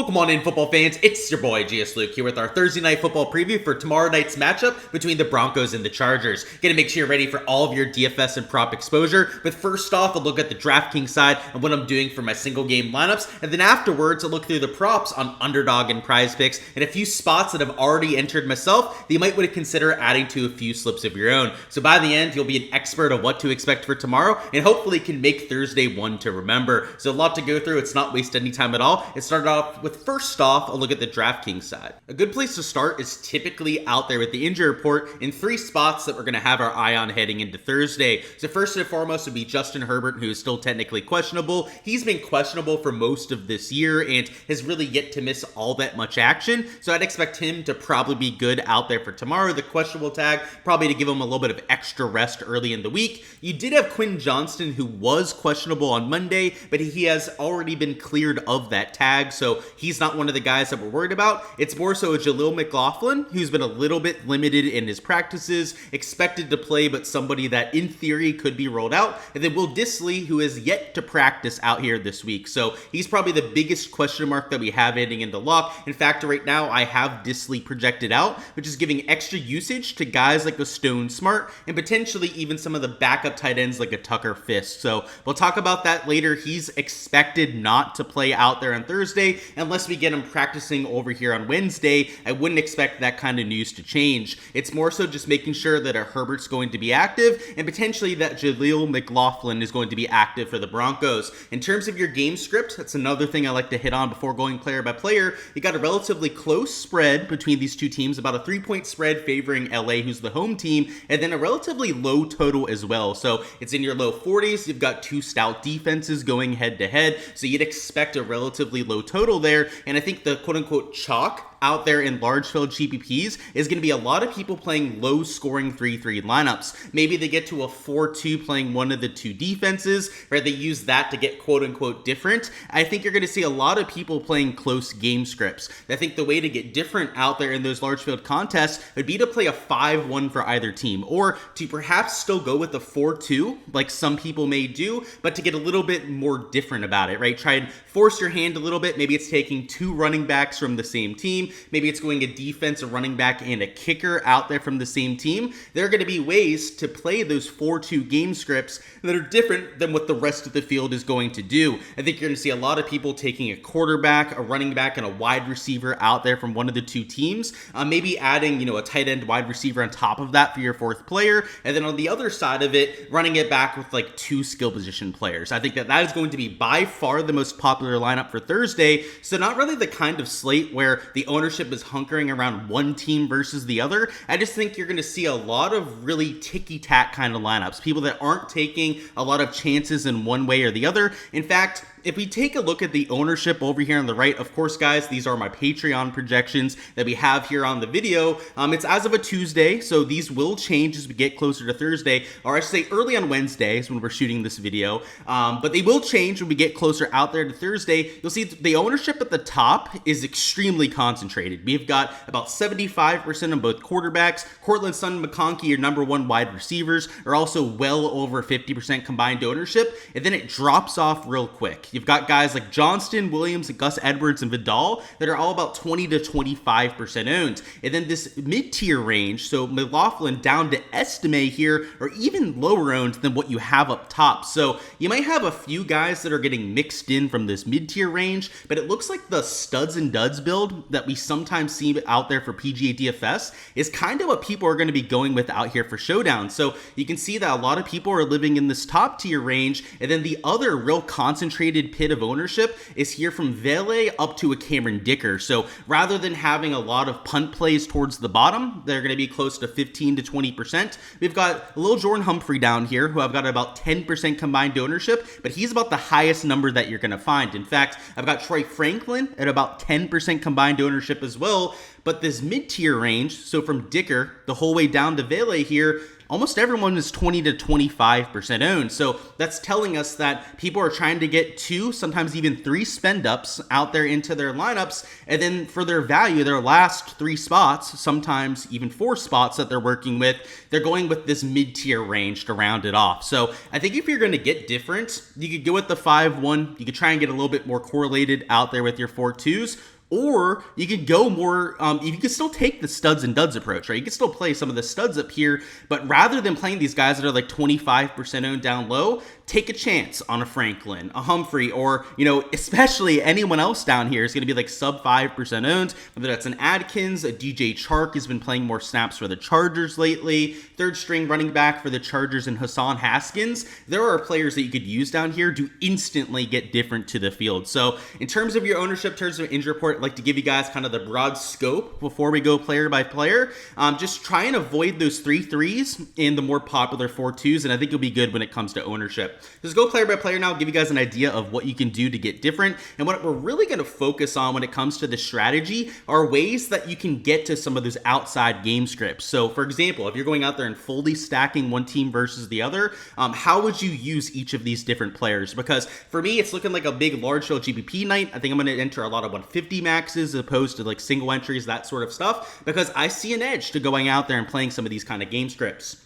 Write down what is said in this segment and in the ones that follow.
Welcome on in, football fans. It's your boy Gsluke here with our Thursday night football preview for tomorrow night's matchup between the Broncos and the Chargers. Gonna make sure you're ready for all of your DFS and prop exposure. But first off, a look at the DraftKings side and what I'm doing for my single game lineups, and then afterwards, a look through the props on Underdog and Prize Picks and a few spots that I've already entered myself that you might want to consider adding to a few slips of your own. So by the end, you'll be an expert on what to expect for tomorrow, and hopefully can make Thursday one to remember. So a lot to go through. It's not wasted any time at all. It started off with, first off, a look at the DraftKings side. A good place to start is typically out there with the injury report in three spots that we're going to have our eye on heading into Thursday. So first and foremost would be Justin Herbert, who is still technically questionable. He's been questionable for most of this year and has really yet to miss all that much action. So I'd expect him to probably be good out there for tomorrow. The questionable tag, probably to give him a little bit of extra rest early in the week. You did have Quinn Johnston, who was questionable on Monday, but he has already been cleared of that tag. So he's not one of the guys that we're worried about. It's more so Jaleel McLaughlin, who's been a little bit limited in his practices, expected to play, but somebody that in theory could be rolled out. And then Will Dissly, who is yet to practice out here this week. So he's probably the biggest question mark that we have heading into lock. In fact, right now I have Dissly projected out, which is giving extra usage to guys like a Stone Smart and potentially even some of the backup tight ends like a Tucker Fist. So we'll talk about that later. He's expected not to play out there on Thursday unless we get him practicing over here on Wednesday. I wouldn't expect that kind of news to change. It's more so just making sure that a Herbert's going to be active and potentially that Jaleel McLaughlin is going to be active for the Broncos. In terms of your game script, that's another thing I like to hit on before going player by player. You got a relatively close spread between these two teams, about a 3-point spread favoring LA, who's the home team, and then a relatively low total as well. So it's in your low 40s. You've got two stout defenses going head to head, so you'd expect a relatively low total there. And I think the quote-unquote chalk out there in large field GPPs is going to be a lot of people playing low scoring 3-3 lineups. Maybe they get to a 4-2 playing one of the two defenses, where they use that to get quote unquote different. I think you're going to see a lot of people playing close game scripts. I think the way to get different out there in those large field contests would be to play a 5-1 for either team, or to perhaps still go with a 4-2 like some people may do, but to get a little bit more different about it, right? Try and force your hand a little bit. Maybe it's taking two running backs from the same team. Maybe it's going a defense, a running back, and a kicker out there from the same team. There are going to be ways to play those 4-2 game scripts that are different than what the rest of the field is going to do. I think you're going to see a lot of people taking a quarterback, a running back, and a wide receiver out there from one of the two teams. Maybe adding, a tight end wide receiver on top of that for your fourth player. And then on the other side of it, running it back with like two skill position players. I think that is going to be by far the most popular lineup for Thursday. So not really the kind of slate where the ownership is hunkering around one team versus the other. I just think you're going to see a lot of really ticky-tack kind of lineups. People that aren't taking a lot of chances in one way or the other. In fact, if we take a look at the ownership over here on the right, of course, guys, these are my Patreon projections that we have here on the video. It's as of a Tuesday, so these will change as we get closer to Thursday, or I should say early on Wednesday is when we're shooting this video. But they will change when we get closer out there to Thursday. You'll see the ownership at the top is extremely concentrated. We've got about 75% on both quarterbacks. Cortland Sutton, McConkey, your number one wide receivers, are also well over 50% combined ownership, and then it drops off real quick. You've got guys like Johnston, Williams, Gus Edwards, and Vidal that are all about 20 to 25% owned. And then this mid-tier range, so McLaughlin down to Estime here, are even lower owned than what you have up top. So you might have a few guys that are getting mixed in from this mid-tier range, but it looks like the studs and duds build that we sometimes see out there for PGA DFS is kind of what people are going to be going with out here for Showdown. So you can see that a lot of people are living in this top tier range, and then the other real concentrated pit of ownership is here from Vele up to a Cameron Dicker. So rather than having a lot of punt plays towards the bottom, they're going to be close to 15 to 20%. We've got a little Jordan Humphrey down here, who I've got about 10% combined ownership, but he's about the highest number that you're going to find. In fact, I've got Troy Franklin at about 10% combined ownership as well. But this mid-tier range, so from Dicker the whole way down to Vele here, almost everyone is 20 to 25% owned. So that's telling us that people are trying to get 2, sometimes even 3 spend ups out there into their lineups. And then for their value, their last 3 spots, sometimes even 4 spots that they're working with, they're going with this mid-tier range to round it off. So I think if you're going to get different, you could go with the 5-1. You could try and get a little bit more correlated out there with your 4-2s. Or you could go more, you could still take the studs and duds approach, right? You could still play some of the studs up here, but rather than playing these guys that are like 25% owned down low, take a chance on a Franklin, a Humphrey, or, especially anyone else down here is going to be like sub 5% owned, whether that's an Adkins, a DJ Chark has been playing more snaps for the Chargers lately, 3rd string running back for the Chargers and Hassan Haskins. There are players that you could use down here to instantly get different to the field. So in terms of your ownership, in terms of injury report, I'd like to give you guys kind of the broad scope before we go player by player. Just try and avoid those 3-3s and the more popular 4-2s, and I think you'll be good when it comes to ownership. Just go player by player now, give you guys an idea of what you can do to get different. And what we're really going to focus on when it comes to the strategy are ways that you can get to some of those outside game scripts. So for example, if you're going out there and fully stacking one team versus the other, how would you use each of these different players? Because for me, it's looking like a big large show GPP night. I think I'm going to enter a lot of 150 maxes as opposed to like single entries, that sort of stuff, because I see an edge to going out there and playing some of these kind of game scripts.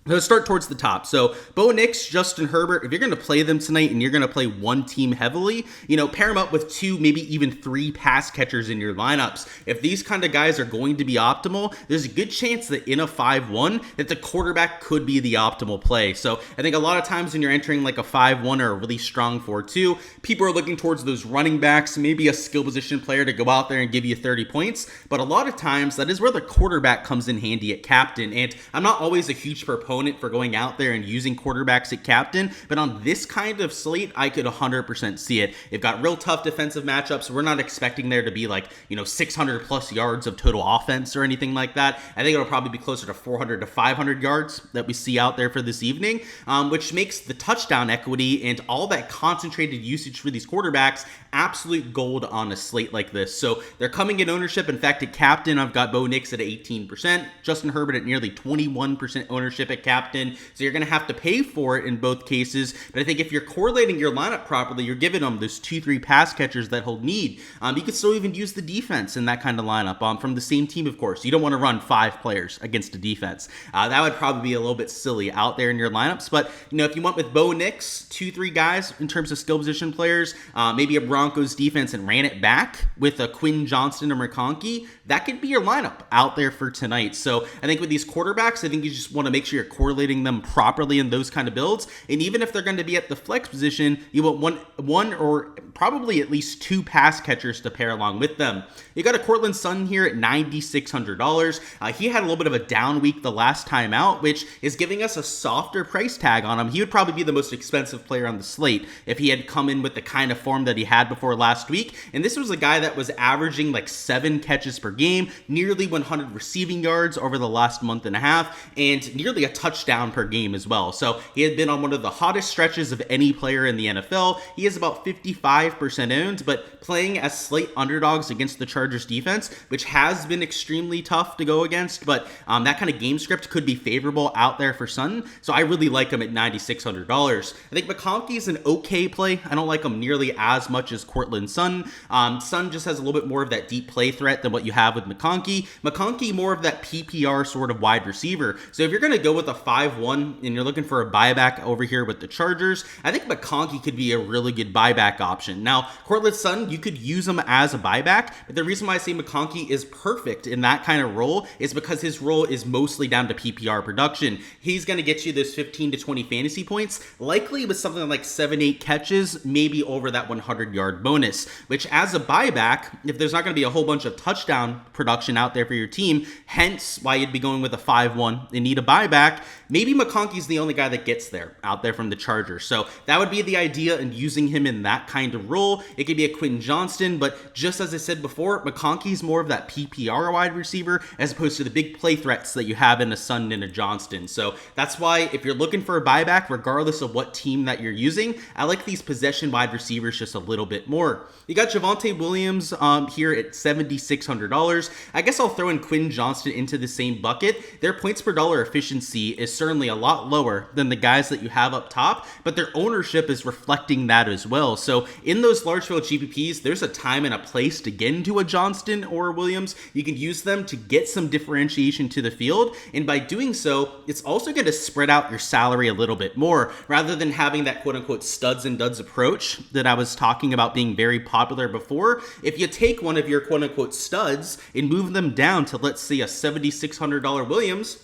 Let's start towards the top. So Bo Nix, Justin Herbert, if you're going to play them tonight and you're going to play one team heavily, pair them up with 2, maybe even 3 pass catchers in your lineups. If these kind of guys are going to be optimal, there's a good chance that in a 5-1 that the quarterback could be the optimal play. So I think a lot of times when you're entering like a 5-1 or a really strong 4-2, people are looking towards those running backs, maybe a skill position player to go out there and give you 30 points. But a lot of times that is where the quarterback comes in handy at captain. And I'm not always a huge proponent for going out there and using quarterbacks at captain, but on this kind of slate, I could 100% see it. They've got real tough defensive matchups. We're not expecting there to be like, 600 plus yards of total offense or anything like that. I think it'll probably be closer to 400 to 500 yards that we see out there for this evening, which makes the touchdown equity and all that concentrated usage for these quarterbacks absolute gold on a slate like this. So they're coming in ownership. In fact, at captain, I've got Bo Nix at 18%, Justin Herbert at nearly 21% ownership at captain. So you're going to have to pay for it in both cases. But I think if you're correlating your lineup properly, you're giving them those 2-3 pass catchers that he'll need. You could still even use the defense in that kind of lineup from the same team, of course. You don't want to run 5 players against a defense. That would probably be a little bit silly out there in your lineups. But, if you went with Bo Nix, 2-3 guys in terms of skill position players, maybe a Broncos defense and ran it back with a Quinn Johnston or McConkey, that could be your lineup out there for tonight. So I think with these quarterbacks, I think you just want to make sure you're correlating them properly in those kind of builds. And even if they're going to be at the flex position, you want one or probably at least 2 pass catchers to pair along with them. You got a Cortland Sutton here at $9,600. He had a little bit of a down week the last time out, which is giving us a softer price tag on him. He would probably be the most expensive player on the slate if he had come in with the kind of form that he had before last week. And this was a guy that was averaging like 7 catches per game, nearly 100 receiving yards over the last month and a half, and nearly a touchdown per game as well. So he had been on one of the hottest stretches of any player in the NFL. He is about 55% owned, but playing as slate underdogs against the Chargers defense, which has been extremely tough to go against, but that kind of game script could be favorable out there for Sutton. So I really like him at $9,600. I think McConkey is an okay play. I don't like him nearly as much as Cortland Sutton. Sutton just has a little bit more of that deep play threat than what you have with McConkey. McConkey more of that PPR sort of wide receiver. So if you're going to go with a 5-1 and you're looking for a buyback over here with the Chargers, I think McConkey could be a really good buyback option. Now, Cortland Sutton, you could use him as a buyback, but the reason why I say McConkey is perfect in that kind of role is because his role is mostly down to PPR production. He's going to get you those 15 to 20 fantasy points, likely with something like 7-8 catches, maybe over that 100-yard bonus, which as a buyback, if there's not going to be a whole bunch of touchdown production out there for your team, hence why you'd be going with a 5-1 and need a buyback, maybe McConkey's the only guy that gets there out there from the Chargers. So that would be the idea in using him in that kind of role. It could be a Quentin Johnston, but just as I said before, McConkey's more of that PPR wide receiver as opposed to the big play threats that you have in a Sutton and a Johnston. So that's why if you're looking for a buyback, regardless of what team that you're using, I like these possession wide receivers just a little bit more. You got Javonte Williams here at $7,600. I guess I'll throw in Quentin Johnston into the same bucket. Their points per dollar efficiency is certainly a lot lower than the guys that you have up top, but their ownership is reflecting that as well. So in those large field GPPs, there's a time and a place to get into a Johnston or a Williams. You can use them to get some differentiation to the field, and by doing so, it's also going to spread out your salary a little bit more, rather than having that quote-unquote studs and duds approach that I was talking about being very popular before. If you take one of your quote-unquote studs and move them down to, let's say, a $7,600 Williams,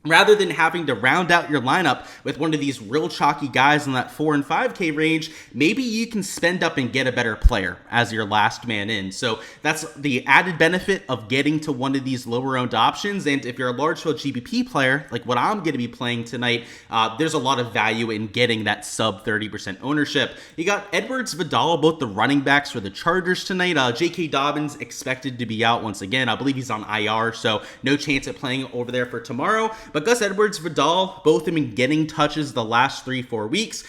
rather than having to round out your lineup with one of these real chalky guys in that 4 and 5K range, maybe you can spend up and get a better player as your last man in. So that's the added benefit of getting to one of these lower owned options. And if you're a large field GPP player, like what I'm going to be playing tonight, there's a lot of value in getting that sub 30% ownership. You got Edwards, Vidal, both the running backs for the Chargers tonight. J.K. Dobbins expected to be out once again. I believe he's on IR, so no chance at playing over there for tomorrow. But Gus Edwards, Vidal, both have been getting touches the last 3-4 weeks.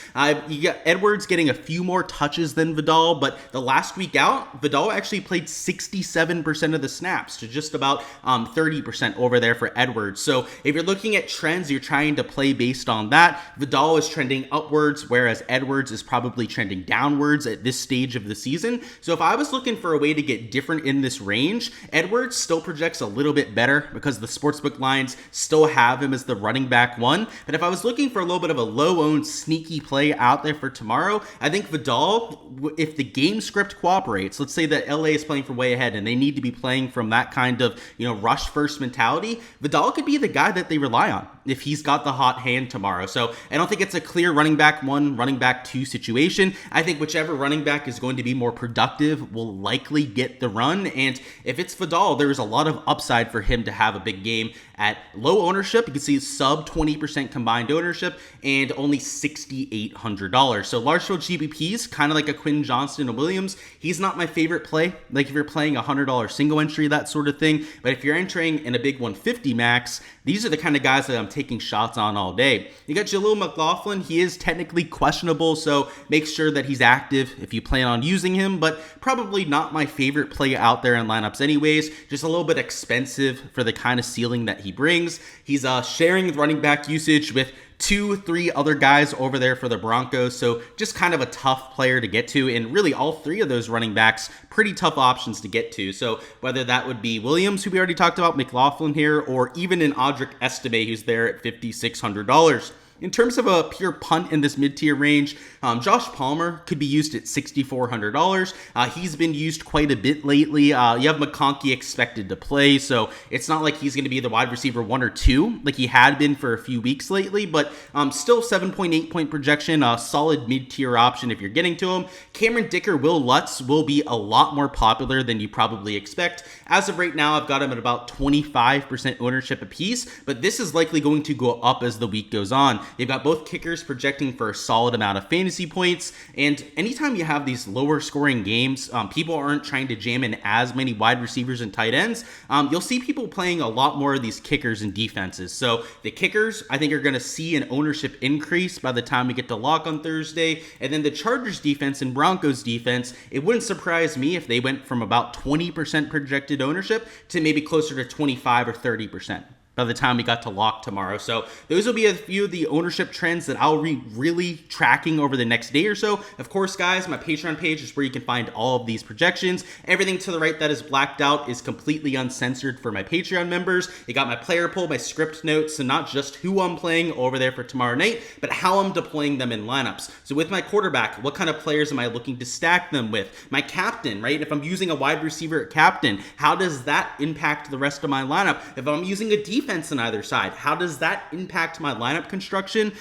You got Edwards getting a few more touches than Vidal, but the last week out, Vidal actually played 67% of the snaps to just about 30% over there for Edwards. So if you're looking at trends, you're trying to play based on that. Vidal is trending upwards, whereas Edwards is probably trending downwards at this stage of the season. So if I was looking for a way to get different in this range, Edwards still projects a little bit better because the sportsbook lines still have him as the running back one. But if I was looking for a little bit of a low-owned sneaky play out there for tomorrow, I think Vidal, if the game script cooperates, let's say that LA is playing for way ahead and they need to be playing from that kind of, rush first mentality, Vidal could be the guy that they rely on if he's got the hot hand tomorrow. So I don't think it's a clear running back 1, running back 2 situation. I think whichever running back is going to be more productive will likely get the run. And if it's Vidal, there is a lot of upside for him to have a big game at low ownership. You can see sub 20% combined ownership and only $6,800. So large field GPPs, kind of like a Quentin Johnston and Williams, he's not my favorite play. Like if you're playing a $100 single entry, that sort of thing. But if you're entering in a big 150 max, these are the kind of guys that I'm taking shots on all day. You got Jaleel McLaughlin. He is technically questionable, so make sure that he's active if you plan on using him, but probably not my favorite play out there in lineups anyways. Just a little bit expensive for the kind of ceiling that he brings. He's sharing running back usage with 2-3 other guys over there for the Broncos, so just kind of a tough player to get to, and really all 3 of those running backs, pretty tough options to get to. So whether that would be Williams, who we already talked about, McLaughlin here, or even an Audric Estime, who's there at $5,600. In terms of a pure punt in this mid-tier range, Josh Palmer could be used at $6,400. He's been used quite a bit lately. You have McConkey expected to play, so it's not like he's going to be the wide receiver 1 or 2 like he had been for a few weeks lately, but still 7.8 point projection, a solid mid-tier option if you're getting to him. Cameron Dicker, Will Lutz will be a lot more popular than you probably expect. As of right now, I've got him at about 25% ownership apiece, but this is likely going to go up as the week goes on. You've got both kickers projecting for a solid amount of fantasy points, and anytime you have these lower scoring games, people aren't trying to jam in as many wide receivers and tight ends. You'll see people playing a lot more of these kickers and defenses. So the kickers, I think, are going to see an ownership increase by the time we get to lock on Thursday, and then the Chargers defense and Broncos defense, it wouldn't surprise me if they went from about 20% projected ownership to maybe closer to 25 or 30% by the time we got to lock tomorrow. So those will be a few of the ownership trends that I'll be really tracking over the next day or so. Of course, guys, my Patreon page is where you can find all of these projections. Everything to the right that is blacked out is completely uncensored for my Patreon members. You got my player pool, my script notes, so not just who I'm playing over there for tomorrow night, but how I'm deploying them in lineups. So with my quarterback, what kind of players am I looking to stack them with? My captain, right? If I'm using a wide receiver at captain, how does that impact the rest of my lineup? If I'm using a defense on either side, how does that impact my lineup construction?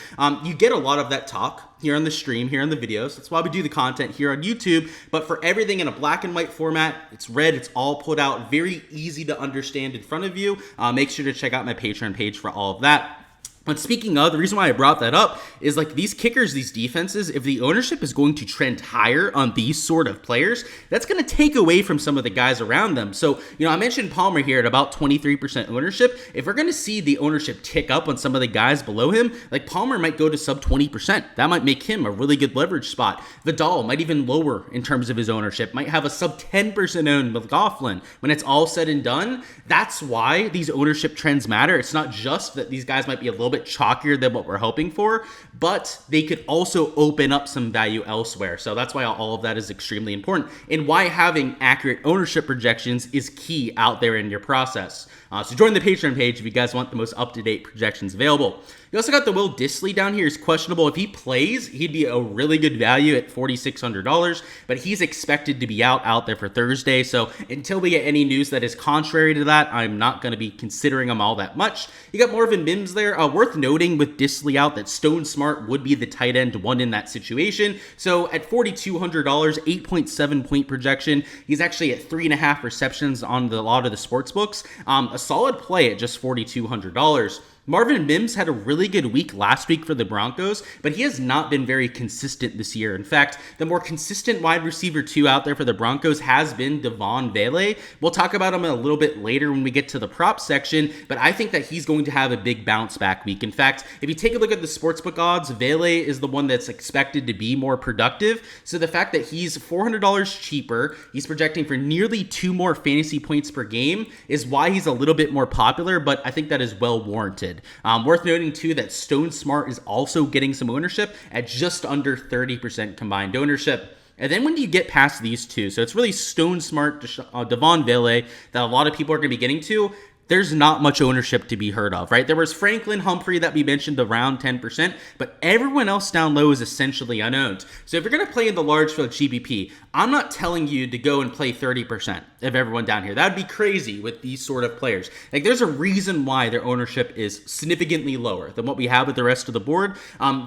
You get a lot of that talk here on the stream, here on the videos. That's why we do the content here on YouTube. But for everything in a black and white format, it's red, it's all put out, very easy to understand in front of you. Make sure to check out my Patreon page for all of that. But speaking of, the reason why I brought that up is like these kickers, these defenses, if the ownership is going to trend higher on these sort of players, that's going to take away from some of the guys around them. So, I mentioned Palmer here at about 23% ownership. If we're going to see the ownership tick up on some of the guys below him, like Palmer might go to sub 20%. That might make him a really good leverage spot. Vidal might even lower in terms of his ownership, might have a sub 10% owned McLaughlin. When it's all said and done, that's why these ownership trends matter. It's not just that these guys might be a little bit chalkier than what we're hoping for, but they could also open up some value elsewhere. So that's why all of that is extremely important and why having accurate ownership projections is key out there in your process. So join the Patreon page if you guys want the most up-to-date projections available. You also got the Will Dissly down here. He's questionable. If he plays, he'd be a really good value at $4,600, but he's expected to be out there for Thursday. So until we get any news that is contrary to that, I'm not going to be considering him all that much. You got Marvin Mims there. Worth noting with Dissly out that Stone Smart would be the tight end one in that situation. So at $4,200, 8.7 point projection. He's actually at 3.5 receptions on a lot of the sports books. A solid play at just $4,200. Marvin Mims had a really good week last week for the Broncos, but he has not been very consistent this year. In fact, the more consistent wide receiver 2 out there for the Broncos has been Devon Vele. We'll talk about him a little bit later when we get to the prop section, but I think that he's going to have a big bounce back week. In fact, if you take a look at the sportsbook odds, Vele is the one that's expected to be more productive. So the fact that he's $400 cheaper, he's projecting for nearly 2 more fantasy points per game is why he's a little bit more popular, but I think that is well warranted. Worth noting too that Stone Smart is also getting some ownership at just under 30% combined ownership. And then when you get past these two, so it's really Stone Smart, Devon Vele that a lot of people are going to be getting to, there's not much ownership to be heard of, right? There was Franklin Humphrey that we mentioned around 10%, but everyone else down low is essentially unowned. So if you're going to play in the large field GPP, I'm not telling you to go and play 30% of everyone down here. That'd be crazy with these sort of players. Like there's a reason why their ownership is significantly lower than what we have with the rest of the board.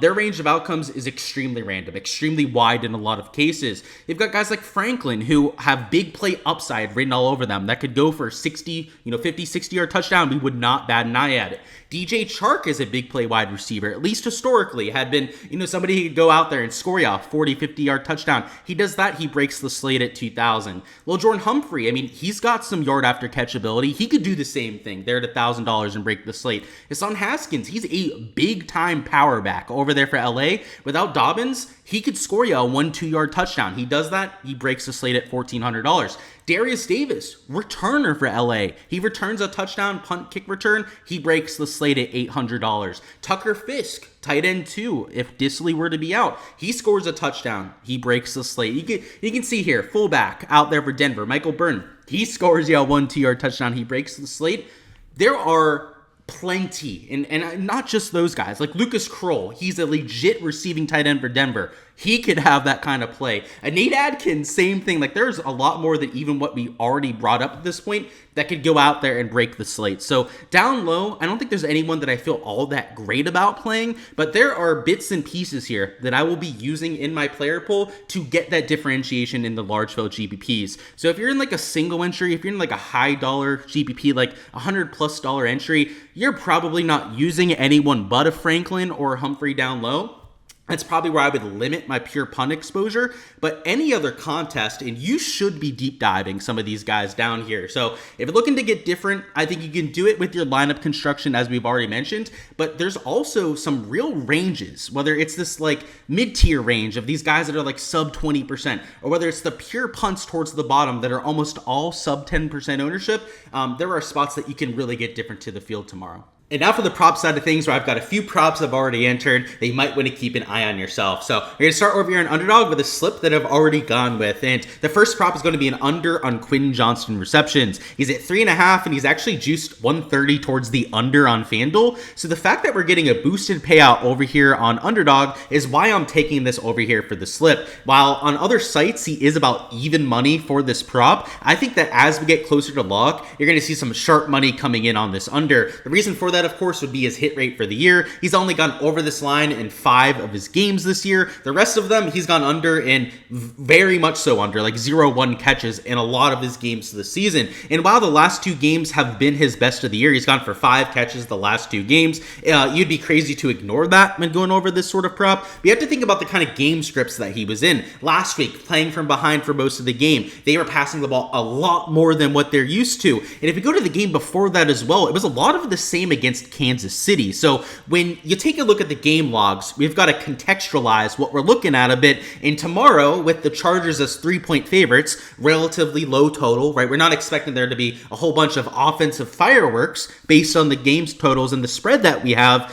Their range of outcomes is extremely random, extremely wide in a lot of cases. You've got guys like Franklin who have big play upside written all over them that could go for 50, 60-yard touchdown. We would not bat an eye at it. DJ Chark is a big play wide receiver, at least historically, had been, somebody who could go out there and score you a 40, 50-yard touchdown. He does that, he breaks the slate at 2,000. Well, Jordan Humphrey, he's got some yard after catch ability. He could do the same thing there at $1,000 and break the slate. Hassan Haskins, he's a big-time power back over there for LA. Without Dobbins, he could score you a 1-2-yard touchdown. He does that, he breaks the slate at $1,400. Darius Davis, returner for LA. He returns a touchdown, punt, kick return. He breaks the slate at $800. Tucker Fisk, tight end 2. If Dissly were to be out, he scores a touchdown. He breaks the slate. You can see here, fullback out there for Denver, Michael Byrne. He scores you a 1-2-yard touchdown. He breaks the slate. There are plenty, and not just those guys. Like Lucas Kroll, he's a legit receiving tight end for Denver. He could have that kind of play. And Nate Adkins, same thing. Like there's a lot more than even what we already brought up at this point that could go out there and break the slate. So down low, I don't think there's anyone that I feel all that great about playing, but there are bits and pieces here that I will be using in my player pool to get that differentiation in the large field GPPs. So if you're in like a single entry, if you're in like a high dollar GPP, like $100+ entry, you're probably not using anyone but a Franklin or Humphrey down low. That's probably where I would limit my pure punt exposure, but any other contest, and you should be deep diving some of these guys down here. So if you're looking to get different, I think you can do it with your lineup construction as we've already mentioned, but there's also some real ranges, whether it's this like mid-tier range of these guys that are like sub 20%, or whether it's the pure punts towards the bottom that are almost all sub 10% ownership. There are spots that you can really get different to the field tomorrow. And now for the prop side of things, where I've got a few props I've already entered that you might want to keep an eye on yourself. So we're going to start over here in Underdog with a slip that I've already gone with. And the first prop is going to be an under on Quinn Johnston receptions. He's at 3.5, and he's actually juiced 130 towards the under on FanDuel. So the fact that we're getting a boosted payout over here on Underdog is why I'm taking this over here for the slip. While on other sites, he is about even money for this prop, I think that as we get closer to lock, you're going to see some sharp money coming in on this under. The reason for that that, of course, would be his hit rate for the year. He's only gone over this line in 5 of his games this year. The rest of them, he's gone under, and very much so under, like 0-1 catches in a lot of his games this season. And while the last 2 games have been his best of the year, he's gone for 5 catches the last 2 games. You'd be crazy to ignore that when going over this sort of prop. But you have to think about the kind of game scripts that he was in. Last week, playing from behind for most of the game, they were passing the ball a lot more than what they're used to. And if you go to the game before that as well, it was a lot of the same against Kansas City. So when you take a look at the game logs, we've got to contextualize what we're looking at a bit. And tomorrow, with the Chargers as 3-point favorites, relatively low total, right? We're not expecting there to be a whole bunch of offensive fireworks based on the game's totals and the spread that we have.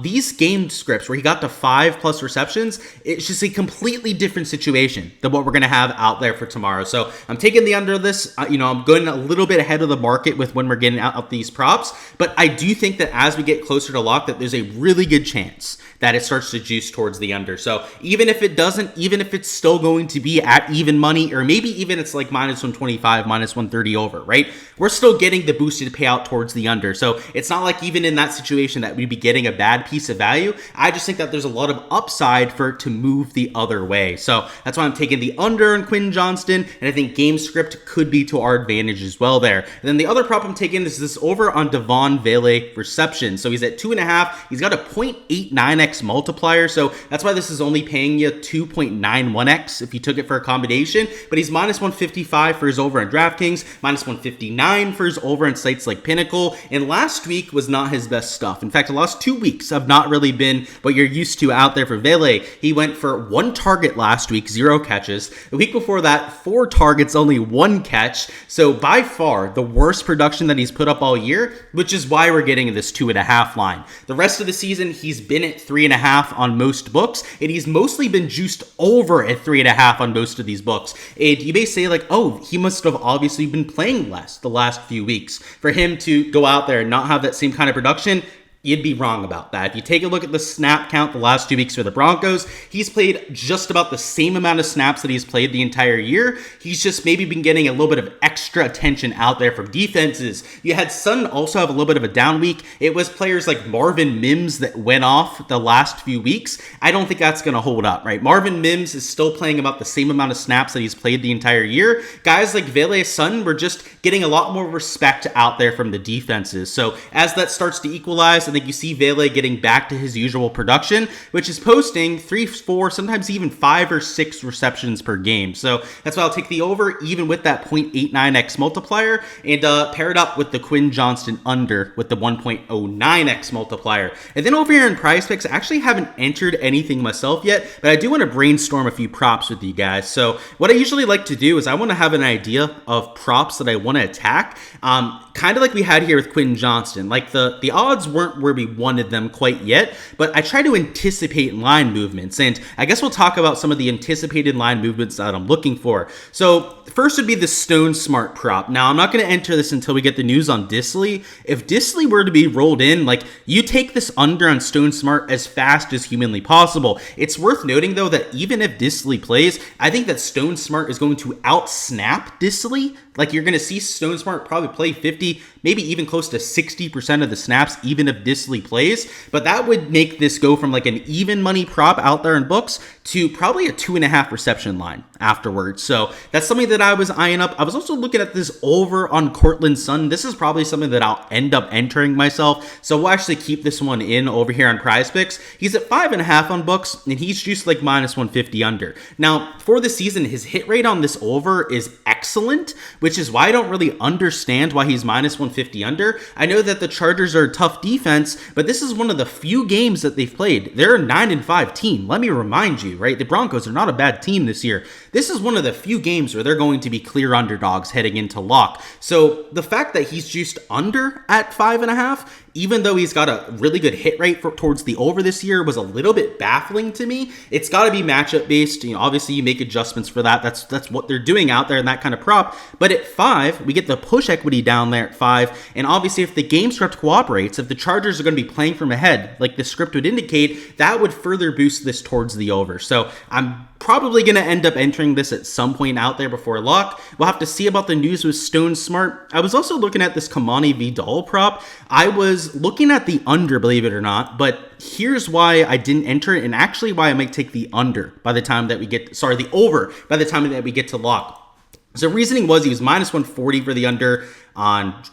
These game scripts where he got to 5+ receptions, it's just a completely different situation than what we're going to have out there for tomorrow. So I'm taking the under this. I'm going a little bit ahead of the market with when we're getting out these props, but I do think that as we get closer to lock, that there's a really good chance that it starts to juice towards the under. So even if it doesn't, even if it's still going to be at even money, or maybe even it's like -125, -130 over, right? We're still getting the boosted payout towards the under. So it's not like even in that situation that we'd be getting a bad piece of value. I just think that there's a lot of upside for it to move the other way. So that's why I'm taking the under on Quinn Johnston, and I think game script could be to our advantage as well there. And then the other prop I'm taking is this over on Devon Vele reception. So he's at 2.5. He's got a 0.89x multiplier. So that's why this is only paying you 2.91x if you took it for a combination. But he's -155 for his over on DraftKings, -159 for his over on sites like Pinnacle. And last week was not his best stuff. In fact, the last 2 weeks have not really been what you're used to out there for Vele. He went for 1 target last week, 0 catches. The week before that, 4 targets, only 1 catch. So by far the worst production that he's put up all year, which is why we're getting this 2.5 line. The rest of the season, he's been at 3.5 on most books, and he's mostly been juiced over at 3.5 on most of these books. And you may say like, oh, he must have obviously been playing less the last few weeks. For him to go out there and not have that same kind of production, you'd be wrong about that. If you take a look at the snap count the last 2 weeks for the Broncos, he's played just about the same amount of snaps that he's played the entire year. He's just maybe been getting a little bit of extra attention out there from defenses. You had Sutton also have a little bit of a down week. It was players like Marvin Mims that went off the last few weeks. I don't think that's going to hold up, right? Marvin Mims is still playing about the same amount of snaps that he's played the entire year. Guys like Vele Sutton were just getting a lot more respect out there from the defenses. So as that starts to equalize, I think you see Vele getting back to his usual production, which is posting 3, 4, sometimes even 5 or 6 receptions per game. So that's why I'll take the over, even with that 0.89x multiplier, and pair it up with the Quinn Johnston under with the 1.09x multiplier. And then over here in Prize Picks, I actually haven't entered anything myself yet, but I do want to brainstorm a few props with you guys. So what I usually like to do is I want to have an idea of props that I want to attack, kind of like we had here with Quinn Johnston. Like the odds weren't where we wanted them quite yet, but I try to anticipate line movements, and I guess we'll talk about some of the anticipated line movements that I'm looking for. So first would be the Stone Smart prop. Now, I'm not going to enter this until we get the news on Disley. If Disley were to be rolled in, like, you take this under on Stone Smart as fast as humanly possible. It's worth noting, though, that even if Disley plays, I think that Stone Smart is going to out-snap Disley. Like, you're going to see Stone Smart probably play 50, maybe even close to 60% of the snaps, even if Disley plays. But that would make this go from like an even money prop out there in books to probably a 2.5 reception line afterwards. So that's something that I was eyeing up. I was also looking at this over on Cortland Sutton. This is probably something that I'll end up entering myself. So we'll actually keep this one in over here on Prize Picks. He's at 5.5 on books, and he's juiced like -150 under. Now, for the season, his hit rate on this over is excellent, which is why I don't really understand why he's -150 under. I know that the Chargers are a tough defense, but this is one of the few games that they've played. They're a 9-5 team. Let me remind you, right? The Broncos are not a bad team this year. This is one of the few games where they're going to be clear underdogs heading into lock. So the fact that he's juiced under at 5.5, even though he's got a really good hit rate towards the over this year, was a little bit baffling to me. It's got to be matchup based. You know, obviously you make adjustments for that. That's what they're doing out there in that kind of prop. But at 5, we get the push equity down there at 5. And obviously if the game script cooperates, if the Chargers are going to be playing from ahead, like the script would indicate, that would further boost this towards the over. So I'm probably going to end up entering this at some point out there before lock. We'll have to see about the news with Stone Smart. I was also looking at this Kamani Vidal prop. I was was looking at the under, believe it or not, but here's why I didn't enter it, and actually why I might take the under by the time that we get, the over by the time that we get to lock. So reasoning was he was minus 140 for the under on,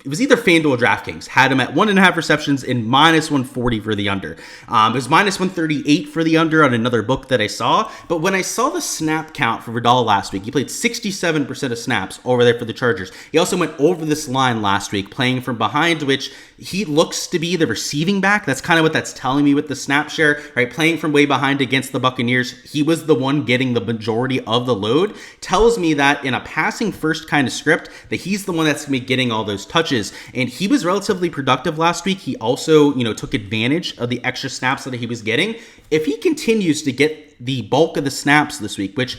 it was either FanDuel or DraftKings, had him at 1.5 receptions and minus 140 for the under. It was minus 138 for the under on another book that I saw. But when I saw the snap count for Vidal last week, he played 67% of snaps over there for the Chargers. He also went over this line last week, playing from behind, which he looks to be the receiving back. That's kind of what that's telling me with the snap share, right? Playing from way behind against the Buccaneers, he was the one getting the majority of the load. Tells me that in a passing first kind of script, that he's the one that's going to be getting all those touches. And he was relatively productive last week. He also, took advantage of the extra snaps that he was getting. If he continues to get the bulk of the snaps this week, which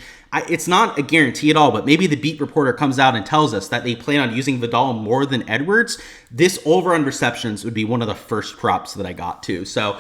it's not a guarantee at all, but maybe the beat reporter comes out and tells us that they plan on using Vidal more than Edwards, this over on receptions would be one of the first props that I got to. So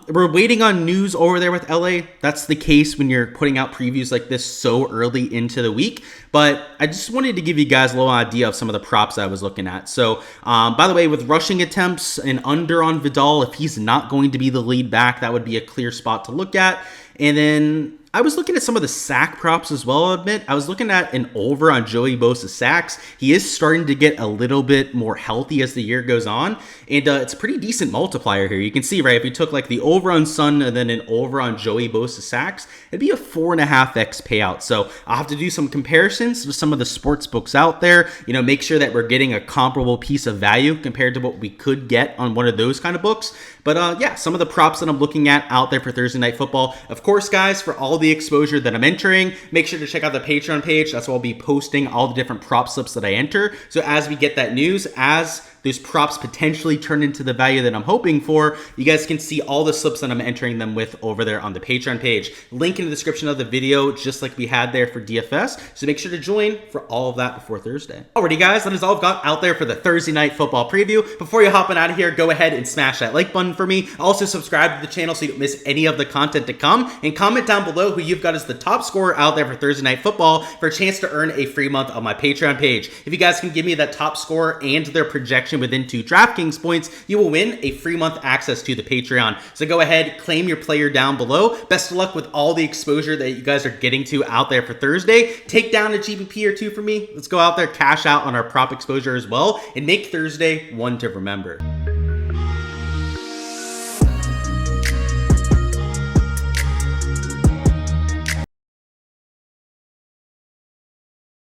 we're waiting on news over there with LA. That's the case when you're putting out previews like this so early into the week. But I just wanted to give you guys a little idea of some of the props I was looking at. So by the way, with rushing attempts and under on Vidal, if he's not going to be the lead back, that would be a clear spot to look at. And then I was looking at some of the sack props as well, I'll admit. I was looking at an over on Joey Bosa sacks. He is starting to get a little bit more healthy as the year goes on. And it's a pretty decent multiplier here. You can see, right, if we took like the over on Sun and then an over on Joey Bosa sacks, it'd be a 4.5x payout. So I'll have to do some comparisons to some of the sports books out there. Make sure that we're getting a comparable piece of value compared to what we could get on one of those kind of books. But yeah, some of the props that I'm looking at out there for Thursday Night Football. Of course, guys, for all the exposure that I'm entering, make sure to check out the Patreon page. That's where I'll be posting all the different prop slips that I enter. So as we get that news, as those props potentially turn into the value that I'm hoping for, you guys can see all the slips that I'm entering them with over there on the Patreon page. Link in the description of the video, just like we had there for DFS. So make sure to join for all of that before Thursday. Alrighty, guys, that is all I've got out there for the Thursday Night Football preview. Before you hopping out of here, go ahead and smash that like button for me. Also subscribe to the channel so you don't miss any of the content to come. And comment down below who you've got as the top scorer out there for Thursday Night Football for a chance to earn a free month on my Patreon page. If you guys can give me that top scorer and their projection within 2 DraftKings points, you will win a free month access to the Patreon. So go ahead, claim your player down below. Best of luck with all the exposure that you guys are getting to out there for Thursday. Take down a GBP or two for me. Let's go out there, cash out on our prop exposure as well, and make Thursday one to remember.